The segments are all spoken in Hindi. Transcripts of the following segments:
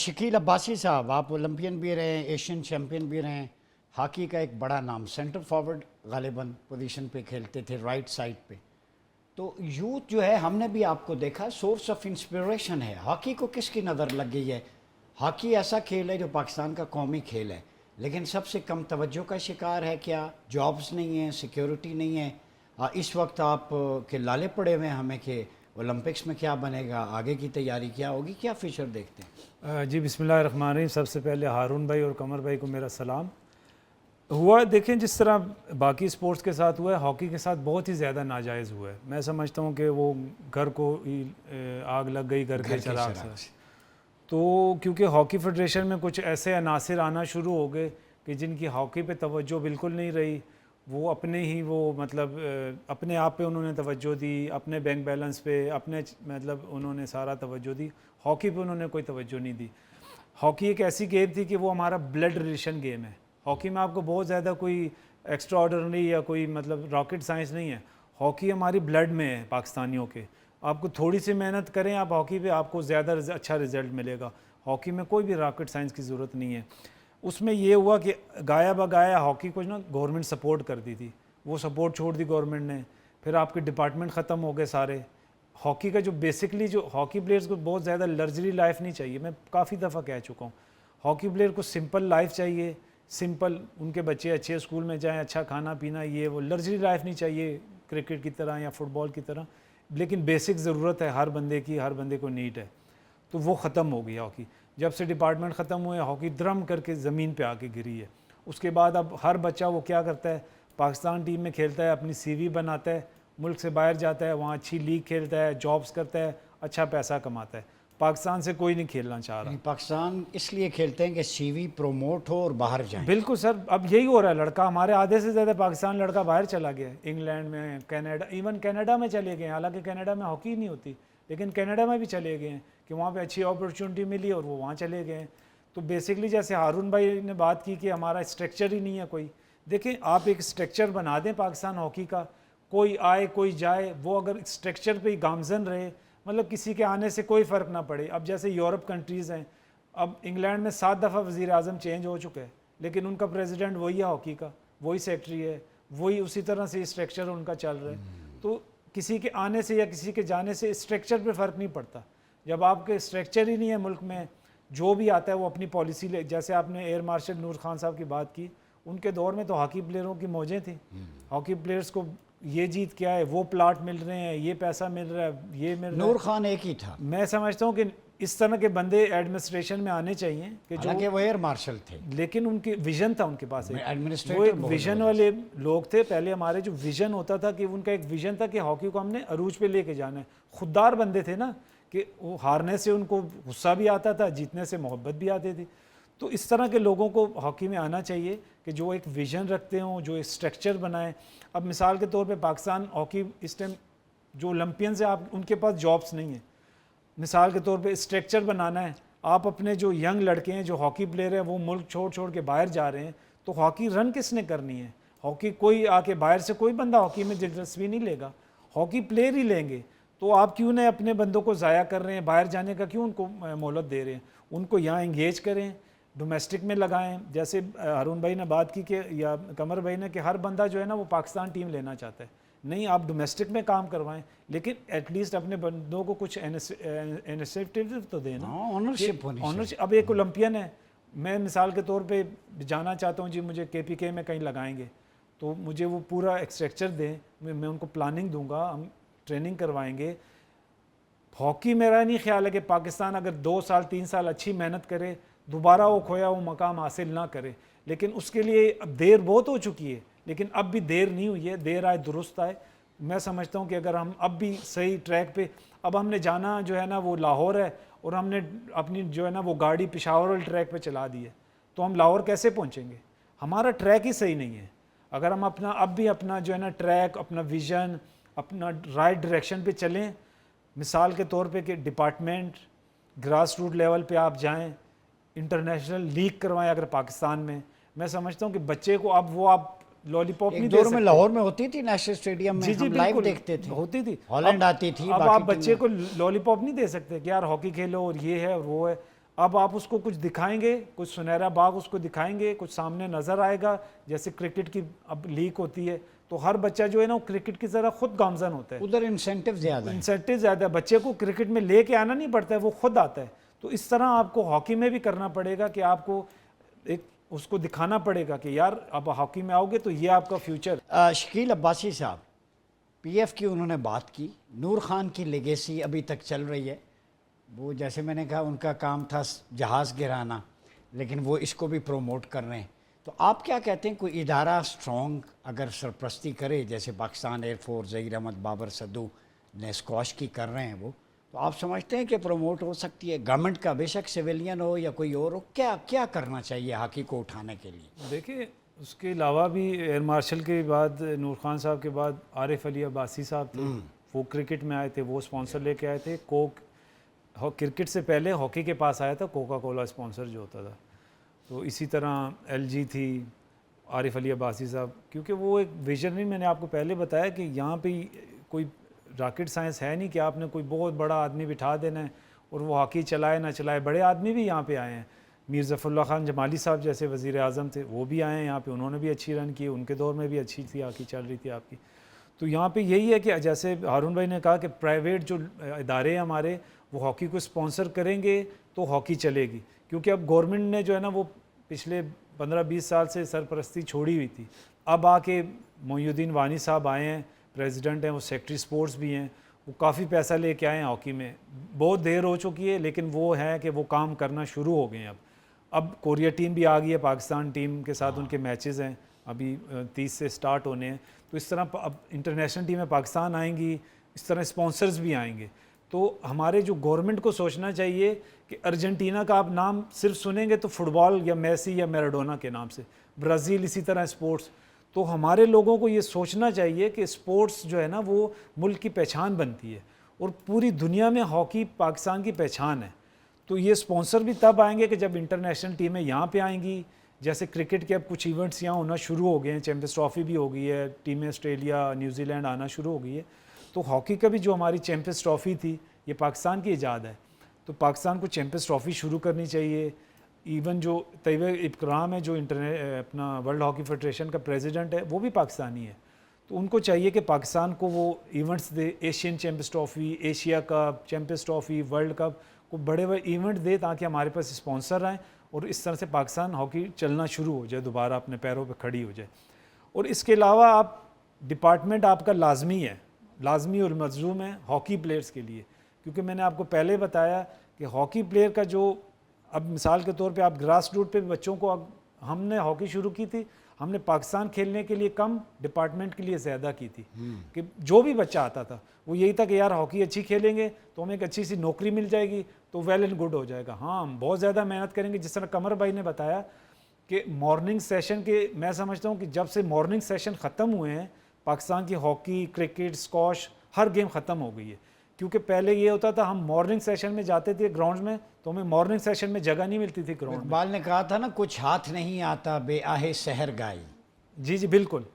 शकील अब्बासी साहब, आप ओलंपियन भी रहे हैं, एशियन चैम्पियन भी रहे हैं, हॉकी का एक बड़ा नाम, सेंटर फॉरवर्ड गालिबन पोजीशन पे खेलते थे, राइट साइड पे। तो यूथ जो है, हमने भी आपको देखा, सोर्स ऑफ इंस्पिरेशन है। हॉकी को किसकी नज़र लग गई है? हॉकी ऐसा खेल है जो पाकिस्तान का कौमी खेल है, लेकिन सबसे कम तवज्जो का शिकार है। क्या जॉब्स नहीं हैं, सिक्योरिटी नहीं है? इस वक्त आप के लाले पड़े हुए हैं हमें कि ओलंपिक्स में क्या बनेगा, आगे की तैयारी क्या होगी, क्या फ्यूचर देखते हैं? जी बिस्मिल्लाहिर्रहमानिर्रहीम। सबसे पहले हारून भाई और कमर भाई को मेरा सलाम। हुआ देखें, जिस तरह बाकी स्पोर्ट्स के साथ हुआ है, हॉकी के साथ बहुत ही ज़्यादा नाजायज़ हुआ है। मैं समझता हूँ कि वो घर को आग लग गई घर के चिराग से। तो क्योंकि हॉकी फेडरेशन में कुछ ऐसे अनासिर आना शुरू हो गए कि जिनकी हॉकी पे तवज्जो बिल्कुल नहीं रही, वो अपने ही वो मतलब अपने आप पे उन्होंने तवज्जो दी, अपने बैंक बैलेंस पे, अपने मतलब उन्होंने सारा तवज्जो दी, हॉकी पे उन्होंने कोई तवज्जो नहीं दी। हॉकी एक ऐसी गेम थी कि वो हमारा ब्लड रिलेशन गेम है। हॉकी में आपको बहुत ज़्यादा कोई एक्स्ट्रा ऑर्डिनरी या कोई मतलब रॉकेट साइंस नहीं है। हॉकी हमारी ब्लड में है पाकिस्तानियों के। आपको थोड़ी सी मेहनत करें आप हॉकी पे, आपको ज़्यादा अच्छा रिजल्ट मिलेगा। हॉकी में कोई भी रॉकेट साइंस की ज़रूरत नहीं है। उसमें ये हुआ कि गाया बगाया हॉकी को ना गवर्नमेंट सपोर्ट करती थी, वो सपोर्ट छोड़ दी गवर्नमेंट ने। फिर आपके डिपार्टमेंट ख़त्म हो गए सारे। हॉकी का जो बेसिकली जो हॉकी प्लेयर्स को बहुत ज़्यादा लग्जरी लाइफ नहीं चाहिए। मैं काफ़ी दफ़ा कह चुका हूँ, हॉकी प्लेयर को सिंपल लाइफ चाहिए। सिंपल, उनके बच्चे अच्छे स्कूल में जाएं, अच्छा खाना पीना, ये वो लग्जरी लाइफ नहीं चाहिए क्रिकेट की तरह या फुटबॉल की तरह। लेकिन बेसिक ज़रूरत है हर बंदे की, हर बंदे को नीड है। तो वो ख़त्म हो गई हॉकी। जब से डिपार्टमेंट ख़त्म हुए, हॉकी द्रम करके ज़मीन पे आके गिरी है। उसके बाद अब हर बच्चा वो क्या करता है, पाकिस्तान टीम में खेलता है, अपनी CV बनाता है, मुल्क से बाहर जाता है, वहाँ अच्छी लीग खेलता है, जॉब्स करता है, अच्छा पैसा कमाता है। पाकिस्तान से कोई नहीं खेलना चाह रहा। पाकिस्तान इसलिए खेलते हैं कि CV प्रोमोट हो और बाहर जाए। बिल्कुल सर, अब यही हो रहा है। लड़का हमारे आधे से ज़्यादा पाकिस्तान लड़का बाहर चला गया है, इंग्लैंड में, कनाडा, इवन कनाडा में चले गए हैं। हालांकि कनाडा में हॉकी नहीं होती, लेकिन कनाडा में भी चले गए हैं कि वहाँ पे अच्छी अपॉर्चुनिटी मिली और वो वहाँ चले गए हैं। तो बेसिकली जैसे हारून भाई ने बात की कि हमारा स्ट्रक्चर ही नहीं है कोई। देखें, आप एक स्ट्रक्चर बना दें पाकिस्तान हॉकी का, कोई आए कोई जाए, वो अगर स्ट्रक्चर पे ही गामजन रहे, मतलब किसी के आने से कोई फ़र्क ना पड़े। अब जैसे यूरोप कंट्रीज़ हैं, अब इंग्लैंड में 7 दफ़ा वज़ीर आज़म चेंज हो चुका है, लेकिन उनका प्रेसिडेंट वही है हॉकी का, वही सेक्रेटरी है, वही उसी तरह से स्ट्रक्चर उनका चल रहा है। तो किसी के आने से या किसी के जाने से स्ट्रक्चर पे फ़र्क नहीं पड़ता। जब आपके स्ट्रक्चर ही नहीं है मुल्क में, जो भी आता है वो अपनी पॉलिसी ले। जैसे आपने एयर मार्शल नूर खान साहब की बात की, उनके दौर में तो हॉकी प्लेयरों की मौजें थी। हॉकी प्लेयर्स को ये जीत क्या है, वो प्लाट मिल रहे हैं, ये पैसा मिल रहा है, ये मिल रहा है। नूर खान एक ही था। मैं समझता हूँ कि इस तरह के बंदे एडमिनिस्ट्रेशन में आने चाहिए कि जो, वो एयर मार्शल थे, लेकिन उनकी विजन था उनके पास, एडमिनिस्ट्रेटर, वो एक विजन वाले लोग थे। पहले हमारे जो विजन होता था कि उनका एक विजन था कि हॉकी को हमने अरूज पे लेके जाना है। खुददार बंदे थे ना, कि वो हारने से उनको गुस्सा भी आता था, जीतने से मोहब्बत भी आती थी। तो इस तरह के लोगों को हॉकी में आना चाहिए कि जो एक विजन रखते हों, जो एक स्ट्रक्चर बनाएं। अब मिसाल के तौर पे पाकिस्तान हॉकी इस टाइम जो ओलंपियंस हैं, आप उनके पास जॉब्स नहीं है। मिसाल के तौर पे स्ट्रक्चर बनाना है, आप अपने जो यंग लड़के हैं जो हॉकी प्लेयर हैं, वो मुल्क छोड़ छोड़ के बाहर जा रहे हैं, तो हॉकी रन किसने करनी है? हॉकी कोई आके बाहर से कोई बंदा हॉकी में दिलचस्पी नहीं लेगा, हॉकी प्लेयर ही लेंगे। तो आप क्यों नहीं अपने बंदों को ज़ाया कर रहे हैं? बाहर जाने का क्यों उनको मोहलत दे रहे हैं? उनको यहाँ इंगेज करें, डोमेस्टिक में लगाएं। जैसे हारून भाई ने बात की कि, या कमर भाई ने, कि हर बंदा जो है ना वो पाकिस्तान टीम लेना चाहता है। नहीं, आप डोमेस्टिक में काम करवाएं, लेकिन एटलीस्ट अपने बंदों को कुछ इनिशिएटिव तो देना, ऑनरशिप। अब एक ओलंपियन है, मैं मिसाल के तौर पे जाना चाहता हूँ जी, मुझे KPK में कहीं लगाएंगे, तो मुझे वो पूरा स्ट्रक्चर दें, मैं उनको प्लानिंग दूंगा, हम ट्रेनिंग करवाएंगे। हॉकी मेरा नहीं ख्याल है कि पाकिस्तान अगर 2 साल 3 साल अच्छी मेहनत करे, दोबारा वो खोया वो मकाम हासिल ना करे। लेकिन उसके लिए अब देर बहुत हो चुकी है, लेकिन अब भी देर नहीं हुई है, देर आए दुरुस्त आए। मैं समझता हूँ कि अगर हम अब भी सही ट्रैक पे, अब हमने जाना जो है ना वो लाहौर है, और हमने अपनी जो है ना वो गाड़ी पेशावर वाले ट्रैक पे चला दी है, तो हम लाहौर कैसे पहुँचेंगे? हमारा ट्रैक ही सही नहीं है। अगर हम अपना अब भी अपना जो है ना ट्रैक, अपना विजन, अपना राइट डायरेक्शन पे चलें, मिसाल के तौर पे कि डिपार्टमेंट ग्रास रूट लेवल पे आप जाएं, इंटरनेशनल लीग करवाएं अगर पाकिस्तान में, मैं समझता हूँ कि बच्चे को अब वो आप लॉलीपॉप नहीं दे सकते। में लाहौर में होती थी नेशनल स्टेडियम में, हम लाइव देखते थे, होती थी, हॉलैंड आती थी। अब आप बच्चे को लॉलीपॉप नहीं दे सकते कि यार हॉकी खेलो और ये है और वो है। अब आप उसको कुछ दिखाएंगे, कुछ सुनहरा बाग उसको दिखाएंगे, कुछ सामने नज़र आएगा, जैसे क्रिकेट की अब लीक होती है तो हर बच्चा जो है ना वो क्रिकेट की तरह खुद गामजन होता है, उधर इंसेंटिव ज़्यादा है। इंसेंटिव ज़्यादा है, बच्चे को क्रिकेट में लेके आना नहीं पड़ता है, वो खुद आता है। तो इस तरह आपको हॉकी में भी करना पड़ेगा कि आपको एक उसको दिखाना पड़ेगा कि यार अब हॉकी में आओगे तो ये आपका फ्यूचर। शकील अब्बासी साहब, पीएफ की उन्होंने बात की, नूर खान की लेगेसी अभी तक चल रही है। वो जैसे मैंने कहा उनका काम था जहाज़ गिराना, लेकिन वो इसको भी प्रोमोट कर रहे हैं। तो आप क्या कहते हैं, कोई इदारा स्ट्रॉन्ग अगर सरपरस्ती करे, जैसे पाकिस्तान एयरफोर्स ज़हीर अहमद बाबर सद्दू ने स्क्वाश की कर रहे हैं वो, तो आप समझते हैं कि प्रमोट हो सकती है? गवर्नमेंट का बेशक सिविलियन हो या कोई और हो, क्या क्या करना चाहिए हॉकी को उठाने के लिए? देखिए उसके अलावा भी एयर मार्शल के बाद नूर खान साहब के बाद आरिफ अली अब्बासी साहब थे, वो क्रिकेट में आए थे, वो स्पॉन्सर लेके आए थे। क्रिकेट से पहले हॉकी के पास आया था कोका कोला स्पॉन्सर जो होता था। तो इसी तरह एलजी थी, आरिफ अली अब्बासी साहब, क्योंकि वो एक विजनरी, मैंने आपको पहले बताया कि यहाँ पे कोई रॉकेट साइंस है नहीं कि आपने कोई बहुत बड़ा आदमी बिठा देना है और वो हॉकी चलाए ना चलाए। बड़े आदमी भी यहाँ पे आए हैं, मीर ज़फ़रुल्लाह खान जमाली साहब जैसे वज़ीर आज़म थे, वो भी आए हैं यहाँ पे, उन्होंने भी अच्छी रन की, उनके दौर में भी अच्छी थी हॉकी चल रही थी आपकी। तो यहाँ पे यही है कि जैसे हारून भाई ने कहा कि प्राइवेट जो इदारे हैं हमारे, वो हॉकी को स्पॉन्सर करेंगे तो हॉकी चलेगी, क्योंकि अब गवर्नमेंट ने जो है ना वो पिछले 15-20 साल से सरपरस्ती छोड़ी हुई थी। अब आके मोइनुद्दीन वानी साहब आए हैं, प्रेसिडेंट हैं, वो सेक्रेटरी स्पोर्ट्स भी हैं, वो काफ़ी पैसा लेके आए हैं हॉकी में। बहुत देर हो चुकी है, लेकिन वो है कि वो काम करना शुरू हो गए हैं। अब कोरिया टीम भी आ गई है, पाकिस्तान टीम के साथ उनके मैचेस हैं, अभी 30 से स्टार्ट होने हैं। तो इस तरह अब इंटरनेशनल टीमें पाकिस्तान आएंगी, इस तरह स्पॉन्सर्स भी आएंगे। तो हमारे जो गवर्नमेंट को सोचना चाहिए कि अर्जेंटीना का आप नाम सिर्फ सुनेंगे तो फुटबॉल या मेसी या मैराडोना के नाम से, ब्राज़ील इसी तरह स्पोर्ट्स। तो हमारे लोगों को ये सोचना चाहिए कि स्पोर्ट्स जो है ना वो मुल्क की पहचान बनती है, और पूरी दुनिया में हॉकी पाकिस्तान की पहचान है। तो ये स्पॉन्सर भी तब आएंगे कि जब इंटरनेशनल टीमें यहाँ पे आएंगी। जैसे क्रिकेट के अब कुछ इवेंट्स यहाँ होना शुरू हो गए हैं, चैम्पियंस ट्रॉफी भी हो गई है, टीमें ऑस्ट्रेलिया न्यूजीलैंड आना शुरू हो गई है। तो हॉकी का भी जो हमारी चैम्पियंस ट्रॉफी थी, ये पाकिस्तान की ईजाद है। तो पाकिस्तान को चैम्पियंस ट्रॉफी शुरू करनी चाहिए। इवन जो तैयब इकराम है, जो अपना वर्ल्ड हॉकी फेडरेशन का प्रेसिडेंट है, वो भी पाकिस्तानी है। तो उनको चाहिए कि पाकिस्तान को वो इवेंट्स दे, Asian champions trophy, Asia cup, champions trophy, world cup को बड़े बड़े इवेंट दे, ताकि हमारे पास स्पॉन्सर आएँ और इस तरह से पाकिस्तान हॉकी चलना शुरू हो जाए, दोबारा अपने पैरों पे खड़ी हो जाए। और इसके अलावा आप डिपार्टमेंट आपका लाजमी और मज़लूम है हॉकी प्लेयर्स के लिए, क्योंकि मैंने आपको पहले बताया कि हॉकी प्लेयर का जो, अब मिसाल के तौर पे आप ग्रास रूट पे बच्चों को, हमने हॉकी शुरू की थी, हमने पाकिस्तान खेलने के लिए कम, डिपार्टमेंट के लिए ज़्यादा की थी। कि जो भी बच्चा आता था वो यही था कि यार हॉकी अच्छी खेलेंगे तो हमें एक अच्छी सी नौकरी मिल जाएगी, तो वेल एंड गुड हो जाएगा। हाँ, हम बहुत ज़्यादा मेहनत करेंगे। जिस तरह कमर भाई ने बताया कि मॉर्निंग सेशन के, मैं समझता हूँ कि जब से मॉर्निंग सेशन ख़त्म हुए हैं, पाकिस्तान की हॉकी, क्रिकेट, स्क्वॉश हर गेम ख़त्म हो गई है। क्योंकि पहले ये होता था, हम मॉर्निंग सेशन में जाते थे ग्राउंड में, तो हमें मॉर्निंग सेशन में जगह नहीं मिलती थी ग्राउंड में। इकबाल ने कहा था ना, कुछ हाथ नहीं आता बेआहे सहर गाई। जी बिल्कुल,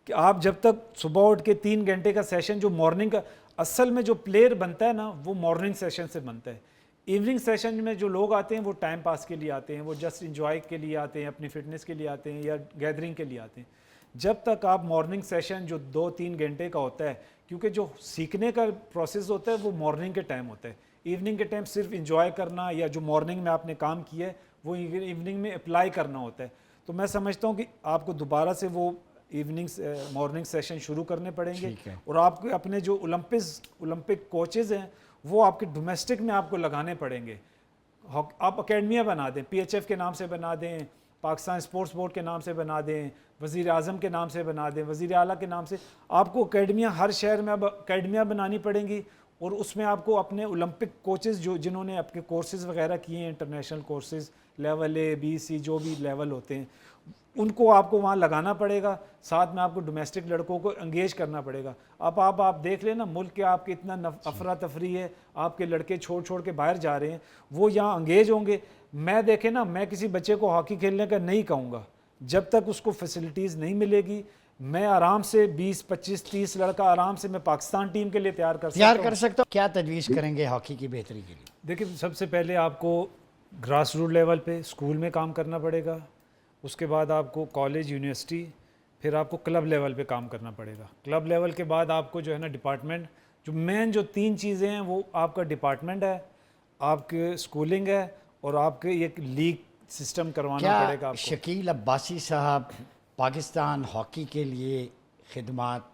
कि आप जब तक सुबह उठ के 3 घंटे का सेशन, जो मॉर्निंग का असल में जो प्लेयर बनता है ना, वो मॉर्निंग सेशन से बनता है। इवनिंग सेशन में जो लोग आते हैं वो टाइम पास के लिए आते हैं, वो जस्ट इंजॉय के लिए आते हैं, अपनी फिटनेस के लिए आते हैं या गैदरिंग के लिए आते हैं। जब तक आप मॉर्निंग सेशन जो 2-3 घंटे का होता है, क्योंकि जो सीखने का प्रोसेस होता है वो मॉर्निंग के टाइम होता है। इवनिंग के टाइम सिर्फ इंजॉय करना, या जो मॉर्निंग में आपने काम किया है वो इवनिंग में अप्लाई करना होता है। तो मैं समझता हूँ कि आपको दोबारा से वो मॉर्निंग सेशन शुरू करने पड़ेंगे, और आपके अपने जो ओलंपिक कोचेज़ हैं वो आपके डोमेस्टिक में आपको लगाने पड़ेंगे। आप अकेडमियाँ बना दें, PHF के नाम से बना दें, पाकिस्तान स्पोर्ट्स बोर्ड के नाम से बना दें, वज़ीर आज़म के नाम से बना दें, वज़ीर आला के नाम से। आपको अकेडमियाँ हर शहर में अब अकेडमियाँ बनानी पड़ेंगी, और उसमें आपको अपने ओलंपिक कोचेज़ जो जिन्होंने आपके कोर्सेज़ वगैरह किए हैं, international courses level A, B, C जो भी लेवल होते हैं, उनको आपको वहाँ लगाना पड़ेगा। साथ में आपको डोमेस्टिक लड़कों को एंगेज करना पड़ेगा। अब आप देख लेना, मुल्क के आपके इतना अफरा तफरी है, आपके लड़के छोड़ के बाहर जा रहे हैं, वो यहाँ एंगेज होंगे। मैं देखे ना, मैं किसी बच्चे को हॉकी खेलने का नहीं कहूँगा जब तक उसको फैसिलिटीज़ नहीं मिलेगी। मैं आराम से 20, 25, 30 लड़का आराम से मैं पाकिस्तान टीम के लिए तैयार कर सकता हूँ। क्या तजवीज़ करेंगे हॉकी की बेहतरी के लिए? देखिए, सबसे पहले आपको ग्रास रूट लेवल पे स्कूल में काम करना पड़ेगा, उसके बाद आपको कॉलेज यूनिवर्सिटी, फिर आपको क्लब लेवल पे काम करना पड़ेगा। क्लब लेवल के बाद आपको जो है ना डिपार्टमेंट, जो मेन जो 3 चीज़ें हैं वो आपका डिपार्टमेंट है, आपके स्कूलिंग है और आपके एक लीग सिस्टम करवाना पड़ेगा क्या आपको। शकील अब्बासी साहब पाकिस्तान हॉकी के लिए खिदमात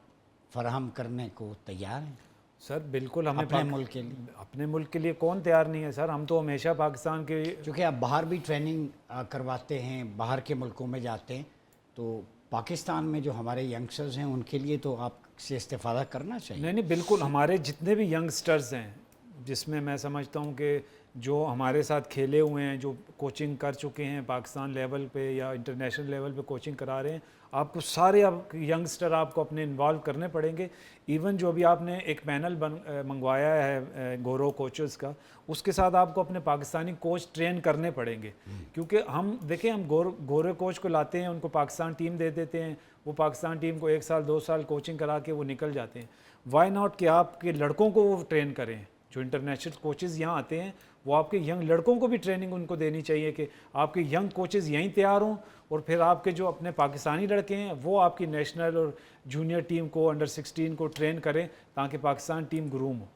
फराहम करने को तैयार हैं सर बिल्कुल, हमें अपने मुल्क के लिए? अपने मुल्क के लिए कौन तैयार नहीं है सर, हम तो हमेशा पाकिस्तान के। क्योंकि आप बाहर भी ट्रेनिंग करवाते हैं, बाहर के मुल्कों में जाते हैं, तो पाकिस्तान में जो हमारे यंगस्टर्स हैं उनके लिए तो आपसे इस्तेफादा करना चाहिए। नहीं नहीं बिल्कुल, हमारे जितने भी यंगस्टर्स हैं, जिसमें मैं समझता हूँ कि जो हमारे साथ खेले हुए हैं, जो कोचिंग कर चुके हैं पाकिस्तान लेवल पे या इंटरनेशनल लेवल पे कोचिंग करा रहे हैं, आपको सारे अब यंगस्टर आपको अपने इन्वॉल्व करने पड़ेंगे। इवन जो भी आपने एक पैनल मंगवाया है गोरो कोचेस का, उसके साथ आपको अपने पाकिस्तानी कोच ट्रेन करने पड़ेंगे। क्योंकि हम देखें, हम गोरे कोच को लाते हैं, उनको पाकिस्तान टीम दे देते हैं, वो पाकिस्तान टीम को 1 साल 2 साल कोचिंग करा के वो निकल जाते हैं। वाई नॉट कि आपके लड़कों को वो ट्रेन करें, जो इंटरनेशनल कोचेज़ यहाँ आते हैं वो आपके यंग लड़कों को भी ट्रेनिंग उनको देनी चाहिए कि आपके यंग कोचेज़ यहीं तैयार हों, और फिर आपके जो अपने पाकिस्तानी लड़के हैं वो आपकी नेशनल और जूनियर टीम को, अंडर 16 को ट्रेन करें, ताकि पाकिस्तान टीम ग्रूम हो।